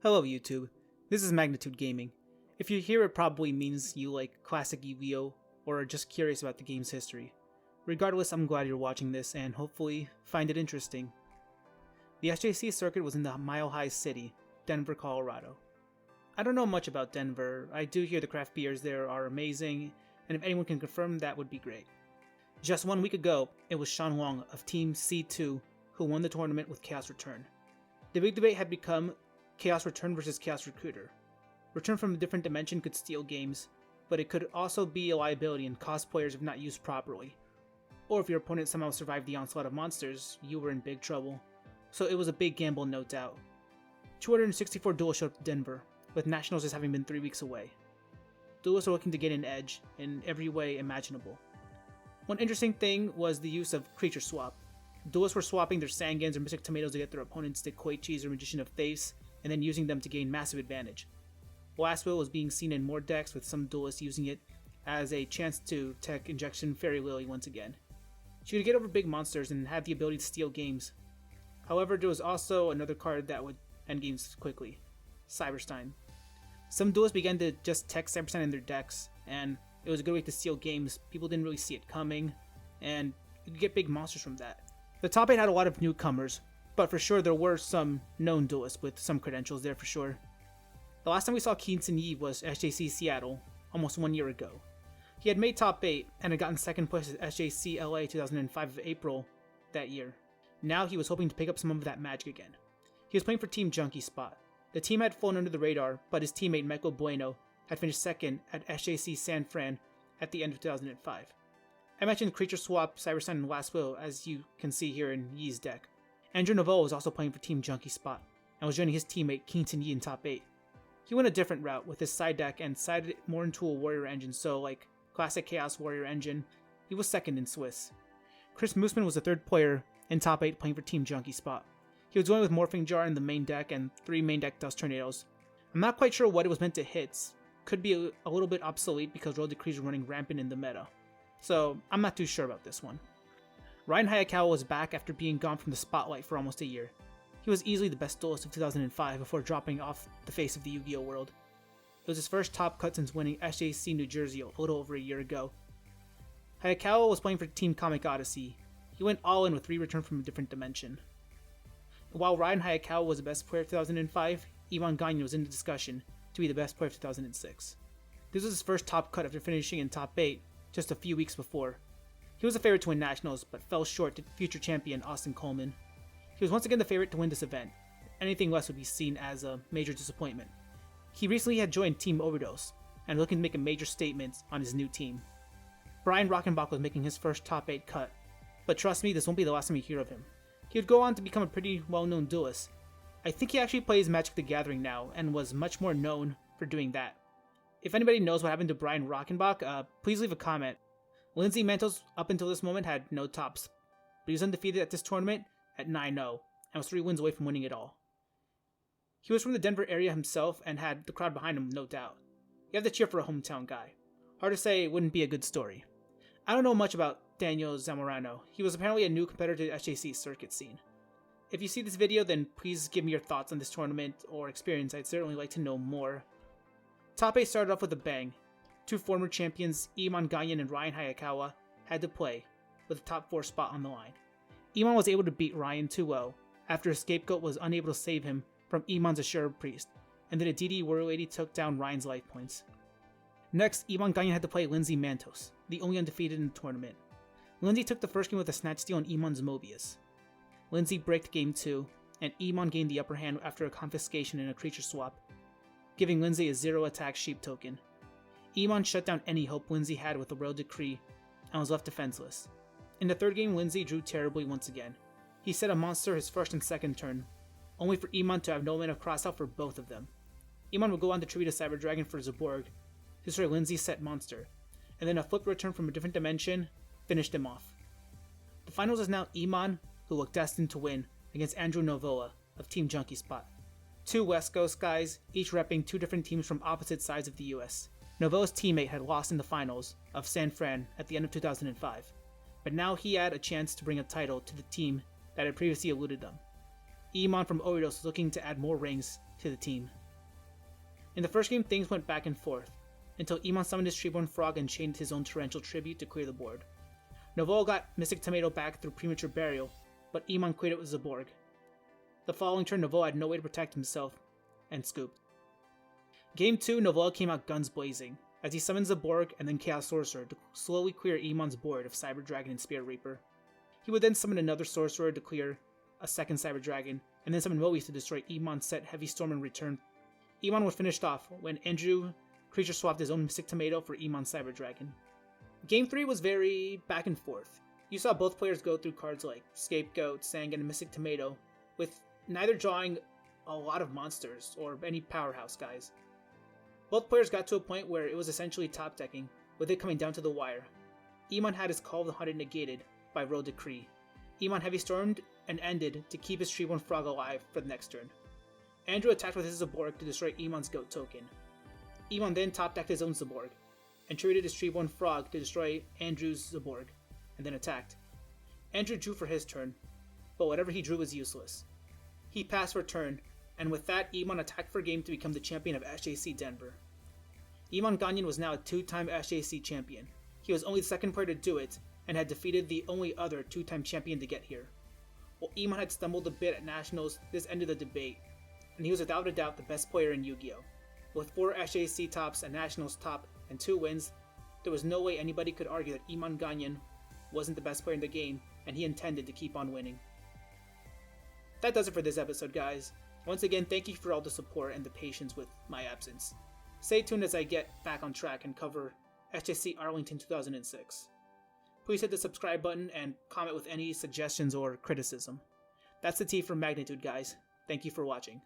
Hello YouTube, this is Magnitude Gaming. If you're here, it probably means you like classic Yugioh or are just curious about the game's history. Regardless, I'm glad you're watching this and hopefully find it interesting. The SJC circuit was in the Mile High City, Denver, Colorado. I don't know much about Denver. I do hear the craft beers there are amazing, and if anyone can confirm, that would be great. Just 1 week ago, it was Sean Wong of Team C2 who won the tournament with Chaos Return. The big debate had become Chaos Return versus Chaos Recruiter. Return from a different dimension could steal games, but it could also be a liability and cost players if not used properly. Or if your opponent somehow survived the onslaught of monsters, you were in big trouble. So it was a big gamble, no doubt. 264 duelists showed up to Denver, with Nationals just having been 3 weeks away. Duelists are looking to get an edge in every way imaginable. One interesting thing was the use of creature swap. Duelists were swapping their Sangans or Mystic Tomatoes to get their opponents to Quake Cheese or Magician of Thais, and then using them to gain massive advantage. Blast Will was being seen in more decks, with some duelists using it as a chance to tech Injection Fairy Lily once again. She could get over big monsters and have the ability to steal games. However, there was also another card that would end games quickly, Cyberstein. Some duelists began to just tech Cyberstein in their decks, and it was a good way to steal games. People didn't really see it coming, and you could get big monsters from that. The top 8 had a lot of newcomers, but for sure there were some known duelists with some credentials there for sure. The last time we saw Keenson Yi was SJC Seattle, almost 1 year ago. He had made top 8 and had gotten second place at SJC LA 2005 of April that year. Now he was hoping to pick up some of that magic again. He was playing for Team Junkie Spot. The team had flown under the radar, but his teammate Michael Bueno had finished second at SJC San Fran at the end of 2005. I mentioned Creature Swap, Cyberstein, and Last Will, as you can see here in Yi's deck. Andrew Novoa was also playing for Team Junkie Spot, and was joining his teammate Keenson Yi in top 8. He went a different route with his side deck and sided it more into a Warrior engine, so like classic Chaos Warrior engine, he was second in Swiss. Chris Moosman was the third player in top 8 playing for Team Junkie Spot. He was going with Morphing Jar in the main deck and 3 main deck Dust Tornadoes. I'm not quite sure what it was meant to hit. Could be a little bit obsolete because Road Decrees are running rampant in the meta. So I'm not too sure about this one. Ryan Hayakawa was back after being gone from the spotlight for almost a year. He was easily the best duelist of 2005 before dropping off the face of the Yu-Gi-Oh world. It was his first top cut since winning SJC New Jersey a little over a year ago. Hayakawa was playing for Team Comic Odyssey. He went all in with 3 Return from a Different Dimension. While Ryan Hayakawa was the best player of 2005, Emon Ghaneian was in the discussion to be the best player of 2006. This was his first top cut after finishing in top 8 just a few weeks before. He was a favorite to win Nationals, but fell short to future champion Austin Coleman. He was once again the favorite to win this event. Anything less would be seen as a major disappointment. He recently had joined Team Overdose, and looking to make a major statement on his new team. Bryan Rockenbach was making his first top 8 cut, but trust me, this won't be the last time you hear of him. He would go on to become a pretty well-known duelist. I think he actually plays Magic the Gathering now, and was much more known for doing that. If anybody knows what happened to Bryan Rockenbach, please leave a comment. Lindsey Mantos, up until this moment, had no tops, but he was undefeated at this tournament at 9-0, and was 3 wins away from winning it all. He was from the Denver area himself, and had the crowd behind him, no doubt. You have to cheer for a hometown guy. Hard to say it wouldn't be a good story. I don't know much about Daniel Zamarano. He was apparently a new competitor to the SJC circuit scene. If you see this video, then please give me your thoughts on this tournament or experience. I'd certainly like to know more. Top 8 started off with a bang. 2 former champions, Emon Ghaneian and Ryan Hayakawa, had to play, with the top 4 spot on the line. Emon was able to beat Ryan 2-0, after his scapegoat was unable to save him from Emon's Asherah Priest, and then a DD Warrior Lady took down Ryan's life points. Next, Emon Ghaneian had to play Lindsey Mantos, the only undefeated in the tournament. Lindsey took the first game with a Snatch Steal on Emon's Mobius. Lindsey braked game 2, and Emon gained the upper hand after a confiscation and a creature swap, giving Lindsey a 0 attack sheep token. Emon shut down any hope Lindsey had with the Royal Decree, and was left defenseless. In the third game, Lindsey drew terribly once again. He set a monster his first and second turn, only for Emon to have no mana crossout for both of them. Emon would go on to tribute a Cyber Dragon for Zaborg to destroy Lindsey's set monster, and then a flip return from a different dimension finished him off. The finals is now Emon, who looked destined to win, against Andrew Novoa of Team Junkie Spot. 2 West Coast guys, each repping 2 different teams from opposite sides of the US. Novoa's teammate had lost in the finals of San Fran at the end of 2005, but now he had a chance to bring a title to the team that had previously eluded them. Emon from overdue was looking to add more ranks to the team. In the first game, things went back and forth, until Emon summoned his Treeborn Frog and chained his own torrential tribute to clear the board. Novoa got Mystic Tomato back through premature burial, but Emon cleared it with Zaborg. The following turn, Novoa had no way to protect himself, and scooped. Game 2, Novoa came out guns blazing, as he summoned Zaborg and then Chaos Sorcerer to slowly clear Emon's board of Cyber Dragon and Spirit Reaper. He would then summon another Sorcerer to clear a second Cyber Dragon, and then summon Moes to destroy Emon's set Heavy Storm in return. Emon was finished off when Andrew creature swapped his own Mystic Tomato for Emon's Cyber Dragon. Game 3 was very back and forth. You saw both players go through cards like Scapegoat, Sang, and Mystic Tomato, with neither drawing a lot of monsters or any powerhouse guys. Both players got to a point where it was essentially top decking, with it coming down to the wire. Emon had his Call of the Hunted negated by Royal Decree. Emon Heavy Stormed and ended to keep his Treeborn Frog alive for the next turn. Andrew attacked with his Zaborg to destroy Emon's Goat token. Emon then top decked his own Zaborg, and traded his Treeborn Frog to destroy Andrew's Zaborg, and then attacked. Andrew drew for his turn, but whatever he drew was useless. He passed for turn, and with that, Emon attacked for game to become the champion of SJC Denver. Emon Ghaneian was now a 2-time SJC champion. He was only the second player to do it, and had defeated the only other 2-time champion to get here. While Emon had stumbled a bit at Nationals, this ended the debate, and he was without a doubt the best player in Yugioh. With 4 SJC tops, a Nationals top, and 2 wins, there was no way anybody could argue that Emon Ghaneian wasn't the best player in the game, and he intended to keep on winning. That does it for this episode, guys. Once again, thank you for all the support and the patience with my absence. Stay tuned as I get back on track and cover SJC Arlington 2006. Please hit the subscribe button and comment with any suggestions or criticism. That's the T for Magnitude, guys. Thank you for watching.